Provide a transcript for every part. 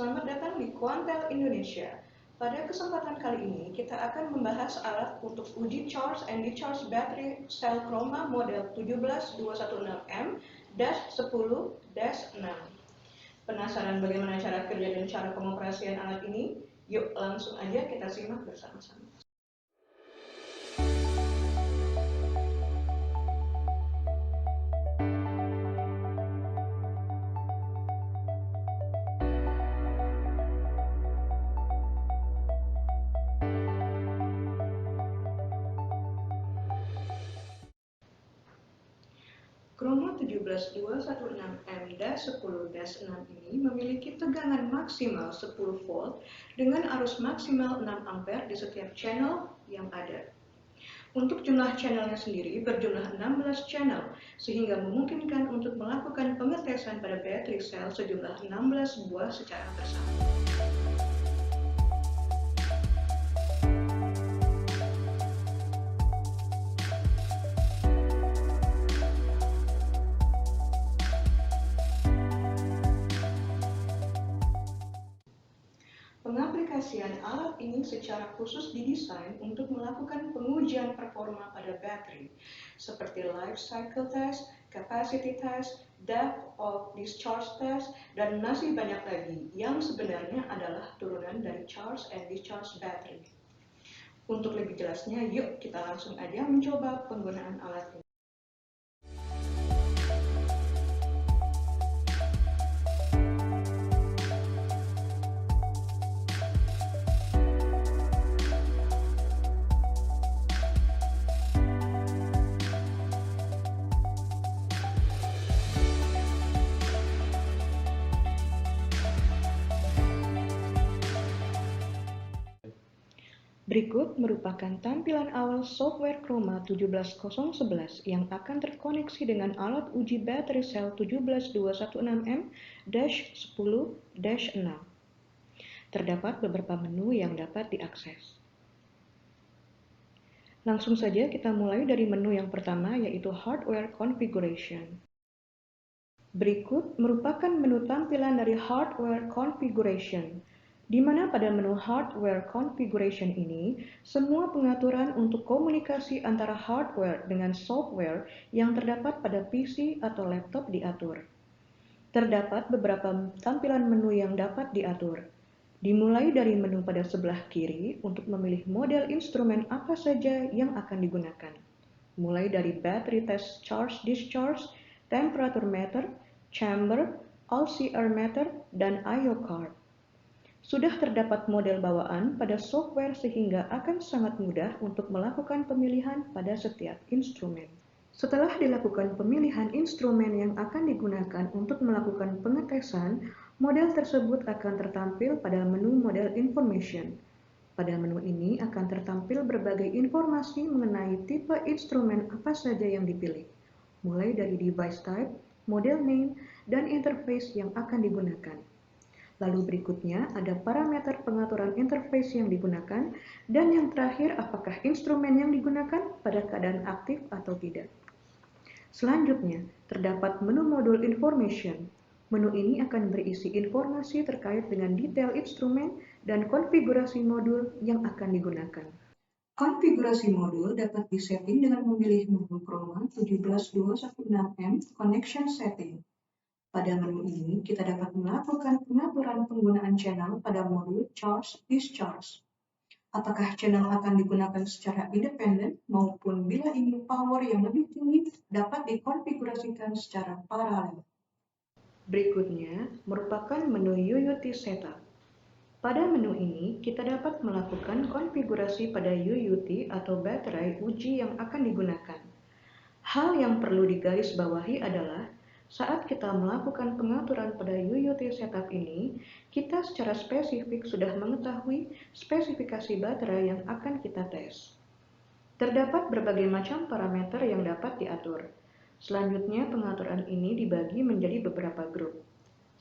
Selamat datang di Quantel Indonesia. Pada kesempatan kali ini, kita akan membahas alat untuk uji charge and discharge battery cell chroma model 17216M-10-6. Penasaran bagaimana cara kerja dan cara pengoperasian alat ini? Yuk langsung aja kita simak bersama-sama. Chroma 17216M-10-6 ini memiliki tegangan maksimal 10 volt dengan arus maksimal 6 ampere di setiap channel yang ada. Untuk jumlah channelnya sendiri berjumlah 16 channel, sehingga memungkinkan untuk melakukan pengetesan pada baterai sel sejumlah 16 buah secara bersama. Pengaplikasian alat ini secara khusus didesain untuk melakukan pengujian performa pada baterai, seperti life cycle test, capacity test, depth of discharge test, dan masih banyak lagi yang sebenarnya adalah turunan dari charge and discharge battery. Untuk lebih jelasnya, yuk kita langsung aja mencoba penggunaan alat ini. Berikut merupakan tampilan awal software Chroma 17011 yang akan terkoneksi dengan alat uji baterai sel 17216M-10-6. Terdapat beberapa menu yang dapat diakses. Langsung saja kita mulai dari menu yang pertama, yaitu Hardware Configuration. Berikut merupakan menu tampilan dari Hardware Configuration, di mana pada menu Hardware Configuration ini, semua pengaturan untuk komunikasi antara hardware dengan software yang terdapat pada PC atau laptop diatur. Terdapat beberapa tampilan menu yang dapat diatur, dimulai dari menu pada sebelah kiri untuk memilih model instrumen apa saja yang akan digunakan, mulai dari Battery Test Charge Discharge, Temperature Meter, Chamber, LCR Meter, dan I/O Card. Sudah terdapat model bawaan pada software sehingga akan sangat mudah untuk melakukan pemilihan pada setiap instrumen. Setelah dilakukan pemilihan instrumen yang akan digunakan untuk melakukan pengetesan, model tersebut akan tertampil pada menu Model Information. Pada menu ini akan tertampil berbagai informasi mengenai tipe instrumen apa saja yang dipilih, mulai dari device type, model name, dan interface yang akan digunakan. Lalu berikutnya ada parameter pengaturan interface yang digunakan, dan yang terakhir apakah instrumen yang digunakan pada keadaan aktif atau tidak. Selanjutnya, terdapat menu Module Information. Menu ini akan berisi informasi terkait dengan detail instrumen dan konfigurasi modul yang akan digunakan. Konfigurasi modul dapat disetting dengan memilih menu Chroma 17216M Connection Setting. Pada menu ini, kita dapat melakukan pengaturan penggunaan channel pada modul Charge-Discharge. Apakah channel akan digunakan secara independen maupun bila ingin power yang lebih tinggi dapat dikonfigurasikan secara paralel. Berikutnya, merupakan menu UUT Setup. Pada menu ini, kita dapat melakukan konfigurasi pada UUT atau baterai uji yang akan digunakan. Hal yang perlu digarisbawahi adalah saat kita melakukan pengaturan pada UUT setup ini, kita secara spesifik sudah mengetahui spesifikasi baterai yang akan kita tes. Terdapat berbagai macam parameter yang dapat diatur. Selanjutnya, pengaturan ini dibagi menjadi beberapa grup: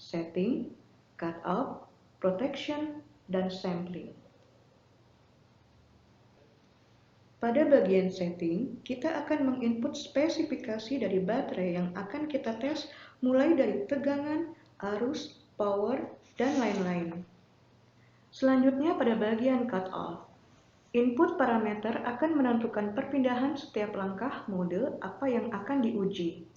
setting, cutoff, protection, dan sampling. Pada bagian setting, kita akan menginput spesifikasi dari baterai yang akan kita tes mulai dari tegangan, arus, power, dan lain-lain. Selanjutnya pada bagian cutoff. Input parameter akan menentukan perpindahan setiap langkah mode apa yang akan diuji.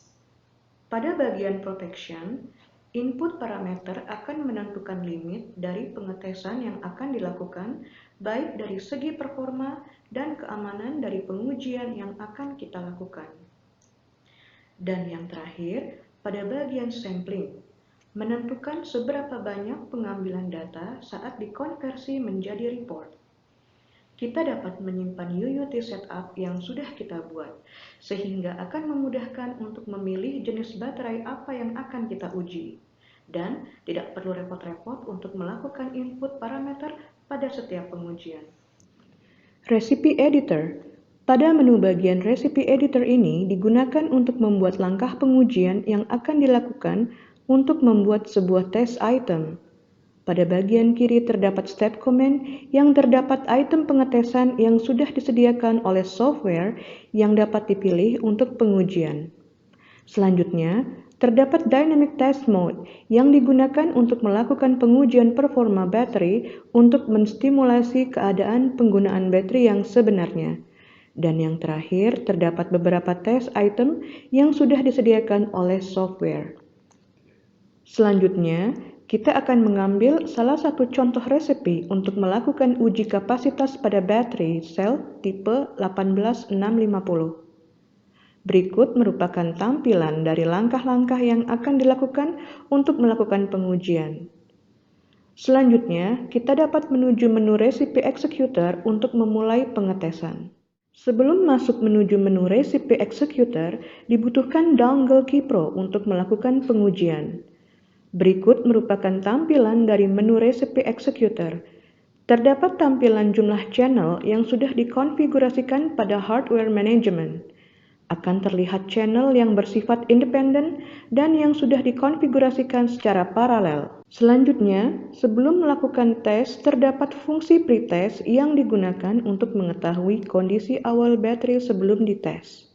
Pada bagian protection, input parameter akan menentukan limit dari pengetesan yang akan dilakukan, baik dari segi performa dan keamanan dari pengujian yang akan kita lakukan. Dan yang terakhir, pada bagian sampling, menentukan seberapa banyak pengambilan data saat dikonversi menjadi report. Kita dapat menyimpan UUT setup yang sudah kita buat, sehingga akan memudahkan untuk memilih jenis baterai apa yang akan kita uji. Dan tidak perlu repot-repot untuk melakukan input parameter pada setiap pengujian. Recipe Editor. Pada menu bagian Recipe Editor ini digunakan untuk membuat langkah pengujian yang akan dilakukan untuk membuat sebuah test item. Pada bagian kiri terdapat step command yang terdapat item pengetesan yang sudah disediakan oleh software yang dapat dipilih untuk pengujian. Selanjutnya, terdapat Dynamic Test Mode yang digunakan untuk melakukan pengujian performa baterai untuk menstimulasi keadaan penggunaan baterai yang sebenarnya. Dan yang terakhir, terdapat beberapa test item yang sudah disediakan oleh software. Selanjutnya, kita akan mengambil salah satu contoh resepi untuk melakukan uji kapasitas pada baterai sel tipe 18650. Berikut merupakan tampilan dari langkah-langkah yang akan dilakukan untuk melakukan pengujian. Selanjutnya, kita dapat menuju menu Recipe Executor untuk memulai pengetesan. Sebelum masuk menuju menu Recipe Executor, dibutuhkan dongle Keypro untuk melakukan pengujian. Berikut merupakan tampilan dari menu Recipe Executor. Terdapat tampilan jumlah channel yang sudah dikonfigurasikan pada hardware management. Akan terlihat channel yang bersifat independen dan yang sudah dikonfigurasikan secara paralel. Selanjutnya, sebelum melakukan tes, terdapat fungsi pretest yang digunakan untuk mengetahui kondisi awal baterai sebelum dites.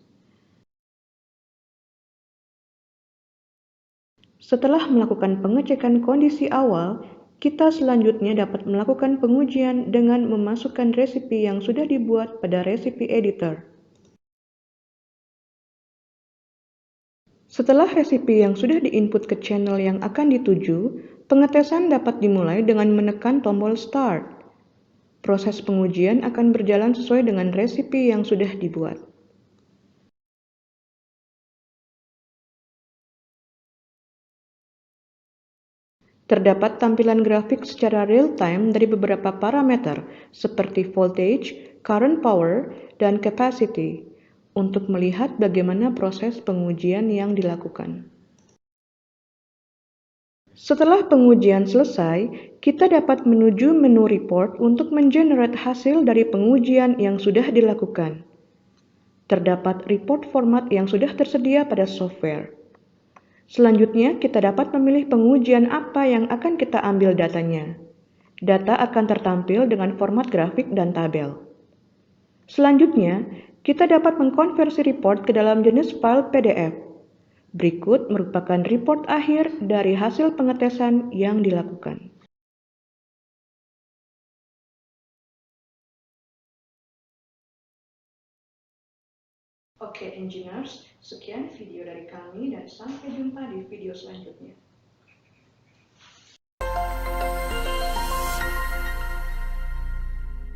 Setelah melakukan pengecekan kondisi awal, kita selanjutnya dapat melakukan pengujian dengan memasukkan resepi yang sudah dibuat pada recipe editor. Setelah resepi yang sudah diinput ke channel yang akan dituju, pengetesan dapat dimulai dengan menekan tombol Start. Proses pengujian akan berjalan sesuai dengan resepi yang sudah dibuat. Terdapat tampilan grafik secara real-time dari beberapa parameter seperti voltage, current power, dan capacity untuk melihat bagaimana proses pengujian yang dilakukan. Setelah pengujian selesai, kita dapat menuju menu report untuk mengenerate hasil dari pengujian yang sudah dilakukan. Terdapat report format yang sudah tersedia pada software. Selanjutnya, kita dapat memilih pengujian apa yang akan kita ambil datanya. Data akan tertampil dengan format grafik dan tabel. Selanjutnya, kita dapat mengkonversi report ke dalam jenis file PDF. Berikut merupakan report akhir dari hasil pengetesan yang dilakukan. Oke, engineers, sekian video dari kami dan sampai jumpa di video selanjutnya.